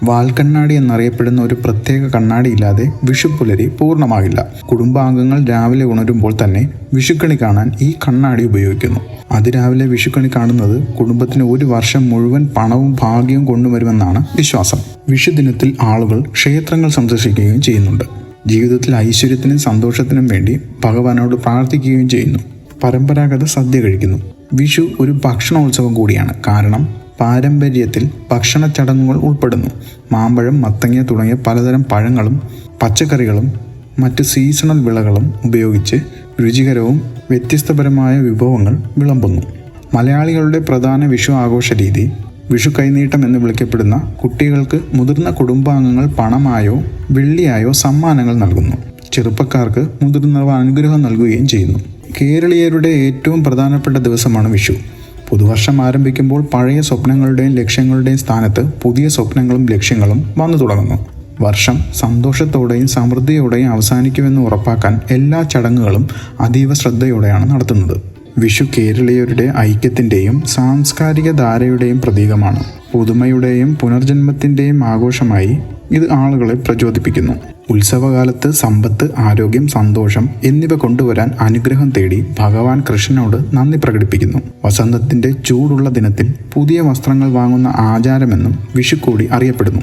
വാൽക്കണ്ണാടി എന്നറിയപ്പെടുന്ന ഒരു പ്രത്യേക കണ്ണാടിയില്ലാതെ വിഷുപ്പുലരി പൂർണ്ണമാകില്ല. കുടുംബാംഗങ്ങൾ രാവിലെ ഉണരുമ്പോൾ തന്നെ വിഷുക്കണി കാണാൻ ഈ കണ്ണാടി ഉപയോഗിക്കുന്നു. അതിരാവിലെ വിഷുക്കണി കാണുന്നത് കുടുംബത്തിന് ഒരു വർഷം മുഴുവൻ പണവും ഭാഗ്യവും കൊണ്ടുവരുമെന്നാണ് വിശ്വാസം. വിഷുദിനത്തിൽ ആളുകൾ ക്ഷേത്രങ്ങൾ സന്ദർശിക്കുകയും ചെയ്യുന്നുണ്ട്. ജീവിതത്തിൽ ഐശ്വര്യത്തിനും സന്തോഷത്തിനും വേണ്ടി ഭഗവാനോട് പ്രാർത്ഥിക്കുകയും ചെയ്യുന്നു. പരമ്പരാഗത സദ്യ കഴിക്കുന്നു. വിഷു ഒരു ഭക്ഷണോത്സവം കൂടിയാണ്. കാരണം പാരമ്പര്യത്തിൽ ഭക്ഷണ ചടങ്ങുകൾ ഉൾപ്പെടുന്നു. മാമ്പഴം, മത്തങ്ങ തുടങ്ങിയ പലതരം പഴങ്ങളും പച്ചക്കറികളും മറ്റ് സീസണൽ വിളകളും ഉപയോഗിച്ച് രുചികരവും വ്യത്യസ്തപരമായ വിഭവങ്ങൾ വിളമ്പുന്നു. മലയാളികളുടെ പ്രധാന വിഷു ആഘോഷ രീതി വിഷു കൈനീട്ടം എന്ന് വിളിക്കപ്പെടുന്ന കുട്ടികൾക്ക് മുതിർന്ന കുടുംബാംഗങ്ങൾ പണമായോ വെള്ളിയായോ സമ്മാനങ്ങൾ നൽകുന്നു. ചെറുപ്പക്കാർക്ക് മുതിർന്നവർ അനുഗ്രഹം നൽകുകയും ചെയ്യുന്നു. കേരളീയരുടെ ഏറ്റവും പ്രധാനപ്പെട്ട ദിവസമാണ് വിഷു. പുതുവർഷം ആരംഭിക്കുമ്പോൾ പഴയ സ്വപ്നങ്ങളുടെയും ലക്ഷ്യങ്ങളുടെയും സ്ഥാനത്ത് പുതിയ സ്വപ്നങ്ങളും ലക്ഷ്യങ്ങളും വന്നു തുടങ്ങുന്നു. വർഷം സന്തോഷത്തോടെയും സമൃദ്ധിയോടെയും അവസാനിക്കുമെന്ന് ഉറപ്പാക്കാൻ എല്ലാ ചടങ്ങുകളും അതീവ ശ്രദ്ധയോടെയാണ് നടത്തുന്നത്. വിഷു കേരളീയരുടെ ഐക്യത്തിൻ്റെയും സാംസ്കാരിക ധാരയുടെയും പ്രതീകമാണ്. പുതുമയുടെയും പുനർജന്മത്തിൻ്റെയും ആഘോഷമായി ഇത് ആളുകളെ പ്രചോദിപ്പിക്കുന്നു. ഉത്സവകാലത്ത് സമ്പത്ത്, ആരോഗ്യം, സന്തോഷം എന്നിവ കൊണ്ടുവരാൻ അനുഗ്രഹം തേടി ഭഗവാൻ കൃഷ്ണനോട് നന്ദി പ്രകടിപ്പിക്കുന്നു. വസന്തത്തിൻ്റെ ചൂടുള്ള ദിനത്തിൽ പുതിയ വസ്ത്രങ്ങൾ വാങ്ങുന്ന ആചാരമെന്നും വിഷുക്കോടി അറിയപ്പെടുന്നു.